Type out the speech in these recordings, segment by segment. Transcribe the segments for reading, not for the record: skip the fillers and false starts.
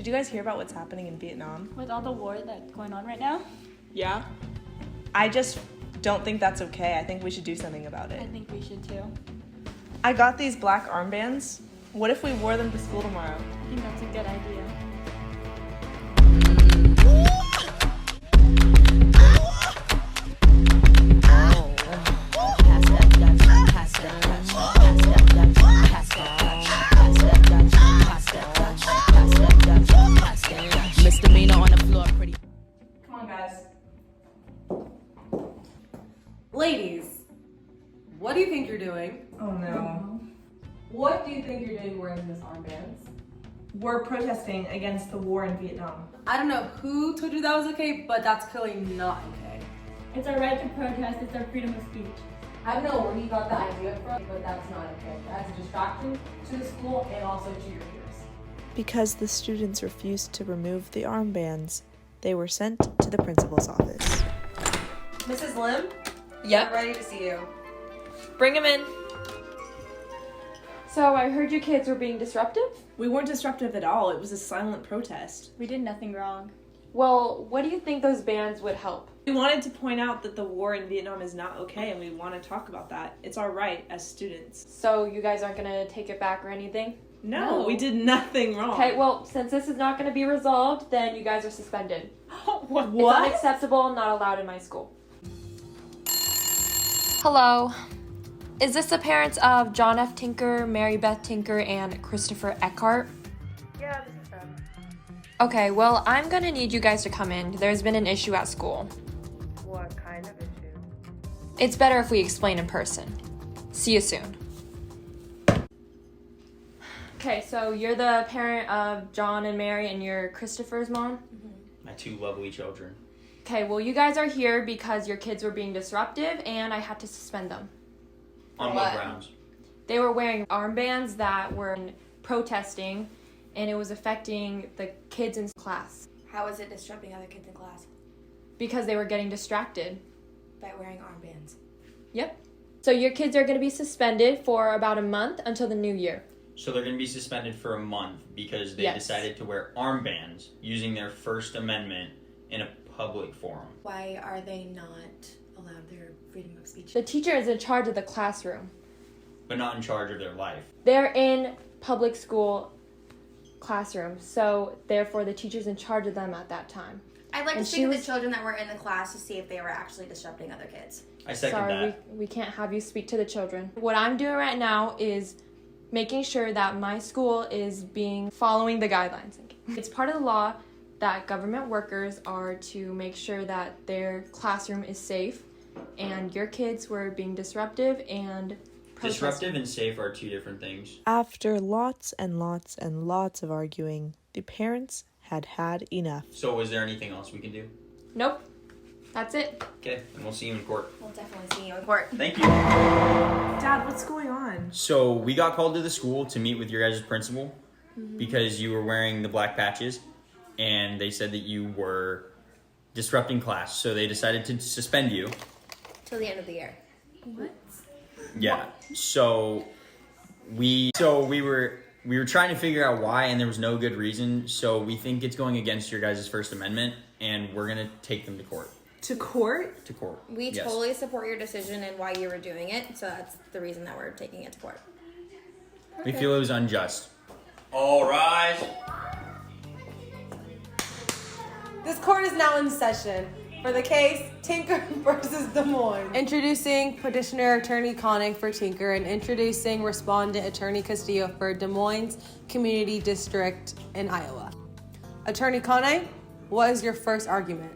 Did you guys hear about what's happening in Vietnam? With all the war that's going on right now? Yeah. I just don't think that's okay. I think we should do something about it. I think we should too. I got these black armbands. What if we wore them to school tomorrow? I think that's a good idea. Misdemeanor on the floor, pretty. Come on, guys. Ladies, what do you think you're doing? Oh no. What do you think you're doing wearing those armbands? We're protesting against the war in Vietnam. I don't know who told you that was okay, but that's clearly not okay. It's our right to protest. It's our freedom of speech. I don't know where you got the idea from, but that's not okay. That's a distraction to the school and also to your peers. Because the students refused to remove the armbands, they were sent to the principal's office. Mrs. Lim? Yep. I'm ready to see you. Bring him in. So I heard you kids were being disruptive? We weren't disruptive at all. It was a silent protest. We did nothing wrong. Well, what do you think those bans would help? We wanted to point out that the war in Vietnam is not okay, and we want to talk about that. It's our right as students. So you guys aren't gonna take it back or anything? No, we did nothing wrong. Okay, well, since this is not gonna be resolved, then you guys are suspended. What? It's unacceptable, not allowed in my school. Hello. Is this the parents of John F. Tinker, Mary Beth Tinker, and Christopher Eckhart? Yeah, this is them. Okay, well, I'm gonna need you guys to come in. There's been an issue at school. What kind of issue? It's better if we explain in person. See you soon. Okay, so you're the parent of John and Mary, and you're Christopher's mom? My two lovely children. Okay, well, you guys are here because your kids were being disruptive, and I had to suspend them. On what grounds? They were wearing armbands that were protesting, and it was affecting the kids in class How is it disrupting other kids in class? because they were getting distracted. By wearing armbands. Yep. So your kids are going to be suspended for about a month until the new year. So they're going to be suspended for a month because they Yes. decided to wear armbands using their First Amendment in a public forum. Why are they not allowed their freedom of speech? The teacher is in charge of the classroom. But not in charge of their life. They're in public school classrooms, so therefore the teacher's in charge of them at that time. I'd like And to she speak to the was- children that were in the class to see if they were actually disrupting other kids. I second Sorry, that. we can't have you speak to the children. What I'm doing right now is making sure that my school is following the guidelines. It's part of the law that government workers are to make sure that their classroom is safe, and your kids were being disruptive and protesting. Disruptive and safe are two different things. After lots and lots and lots of arguing, the parents had had enough. So is there anything else we can do? Nope. That's it. Okay, and we'll see you in court. We'll definitely see you in court. Thank you. Dad, what's going on? So we got called to the school to meet with your guys' principal because you were wearing the black patches, and they said that you were disrupting class. So they decided to suspend you. Till the end of the year. Yeah. So we were trying to figure out why, and there was no good reason. So we think it's going against your guys' First Amendment, and we're gonna take them to court. To court? To court. We Yes. totally support your decision and why you were doing it, so that's the reason that we're taking it to court. We feel it was unjust. All rise. This court is now in session for the case Tinker versus Des Moines. Introducing petitioner attorney Connick for Tinker and introducing respondent attorney Castillo for Des Moines Community District in Iowa. Attorney Connick, what is your first argument?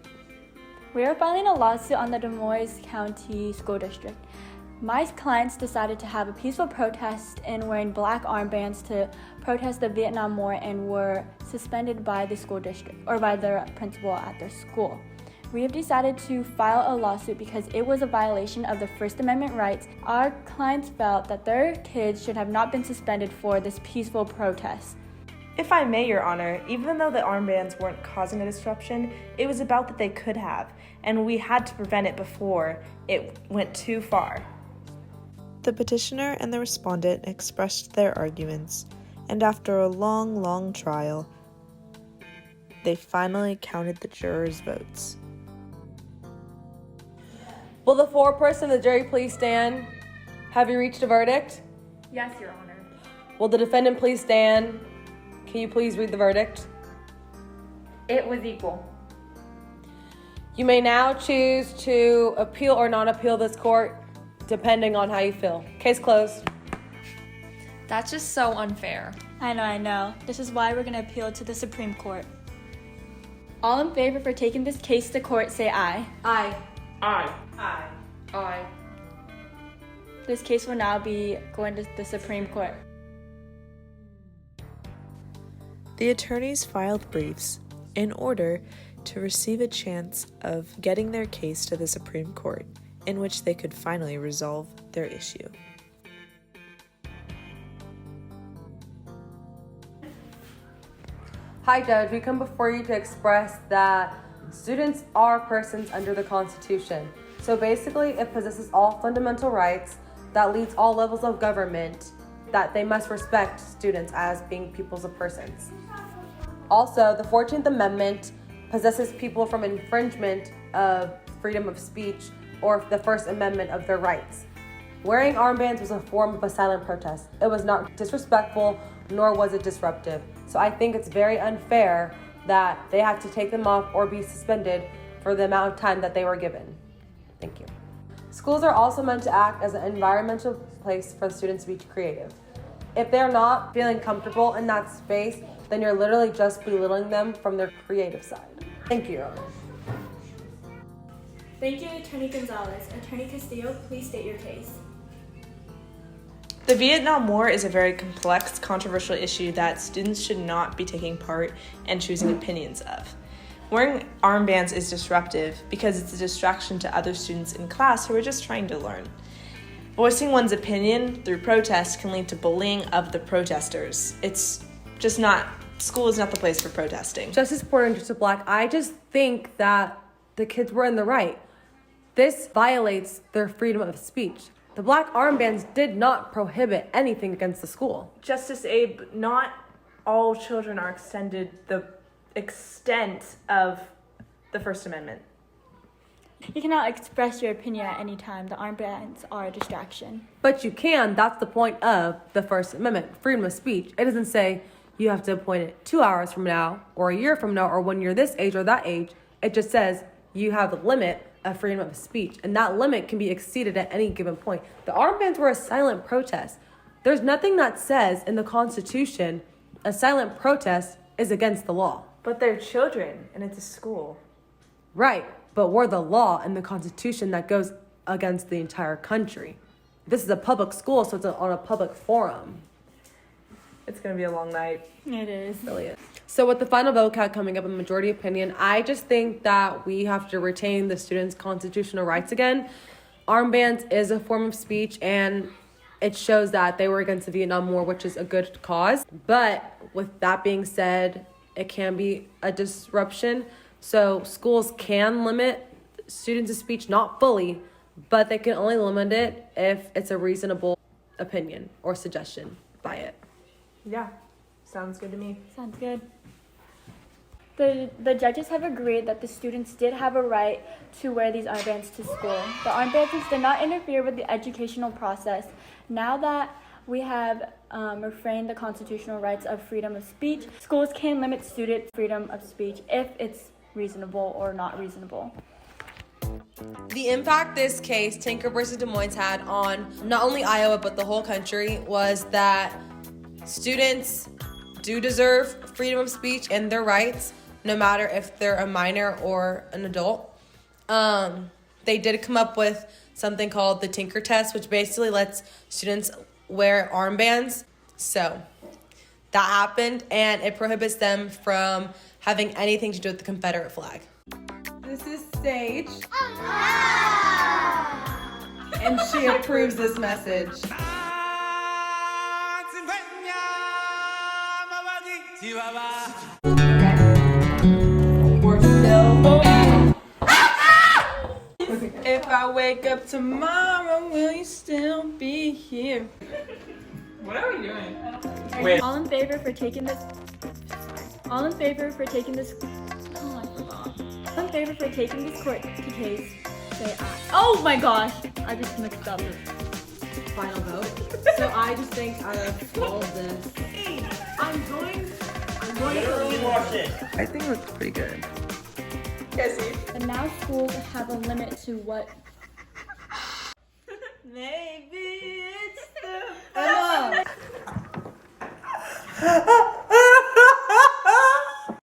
We are filing a lawsuit on the Des Moines County School District. My clients decided to have a peaceful protest in wearing black armbands to protest the Vietnam War and were suspended by the school district or by the principal at their school. We have decided to file a lawsuit because it was a violation of the First Amendment rights. Our clients felt that their kids should have not been suspended for this peaceful protest. If I may, Your Honor, even though the armbands weren't causing a disruption, it was about that they could have, and we had to prevent it before it went too far. The petitioner and the respondent expressed their arguments, and after a long, long trial, they finally counted the jurors' votes. Will the foreperson of the jury please stand? Have you reached a verdict? Yes, Your Honor. Will the defendant please stand? Can you please read the verdict? It was equal. You may now choose to appeal or not appeal this court, depending on how you feel. Case closed. That's just so unfair. I know. This is why we're going to appeal to the Supreme Court. All in favor for taking this case to court, say aye. Aye. Aye. Aye. This case will now be going to the Supreme Court. The attorneys filed briefs in order to receive a chance of getting their case to the Supreme Court, in which they could finally resolve their issue. Hi, Judge. We come before you to express that students are persons under the Constitution. So basically, it possesses all fundamental rights that leads all levels of government that they must respect students as being peoples of persons. Also, the 14th Amendment possesses people from infringement of freedom of speech or the First Amendment of their rights. Wearing armbands was a form of a silent protest. It was not disrespectful, nor was it disruptive. So I think it's very unfair that they had to take them off or be suspended for the amount of time that they were given. Thank you. Schools are also meant to act as an environmental place for the students to be creative. If they're not feeling comfortable in that space, then you're literally just belittling them from their creative side. Thank you, Your Honor. Thank you, Attorney Gonzales. Attorney Castillo, please state your case. The Vietnam War is a very complex, controversial issue that students should not be taking part and choosing opinions of. Wearing armbands is disruptive because it's a distraction to other students in class who are just trying to learn. Voicing one's opinion through protest can lead to bullying of the protesters. It's just not, school is not the place for protesting. Justice Porter and Justice Black, I just think that the kids were in the right. This violates their freedom of speech. The black armbands did not prohibit anything against the school. Justice Abe, not all children are extended the extent of the First Amendment. You cannot express your opinion at any time. The armbands are a distraction. But you can, that's the point of the First Amendment, freedom of speech. It doesn't say you have to appoint it 2 hours from now, or a year from now, or when you're this age or that age. It just says you have a limit of freedom of speech, and that limit can be exceeded at any given point. The armbands were a silent protest. There's nothing that says in the Constitution a silent protest is against the law. But they're children, and it's a school. Right, but we're the law and the Constitution that goes against the entire country. This is a public school, so it's on a public forum. It's going to be a long night. It is. Really is. So with the final vote count coming up in majority opinion, I just think that we have to retain the students' constitutional rights again. Armbands is a form of speech, and it shows that they were against the Vietnam War, which is a good cause. But with that being said, it can be a disruption. So schools can limit students' speech, not fully, but they can only limit it if it's a reasonable opinion or suggestion by it. Yeah, sounds good to me. Sounds good. The judges have agreed that the students did have a right to wear these armbands to school. The armbands did not interfere with the educational process. Now that we have refrained the constitutional rights of freedom of speech, schools can limit students' freedom of speech if it's reasonable or not reasonable. The impact this case, Tinker versus Des Moines, had on not only Iowa but the whole country was that students do deserve freedom of speech and their rights, no matter if they're a minor or an adult. They did come up with something called the Tinker test, which basically lets students wear armbands. So that happened, and it prohibits them from having anything to do with the Confederate flag. This is Sage. And she approves this message. We're still voting. If I wake up tomorrow, will you still be here? What are we doing? Wait. All in favor for taking this All in favor for taking this court case, say aye. Oh my gosh, I just mixed up. Final vote. So I just think out of all of this, I'm going to I think it looks pretty good. And now schools have a limit to what. Maybe it's the Emma!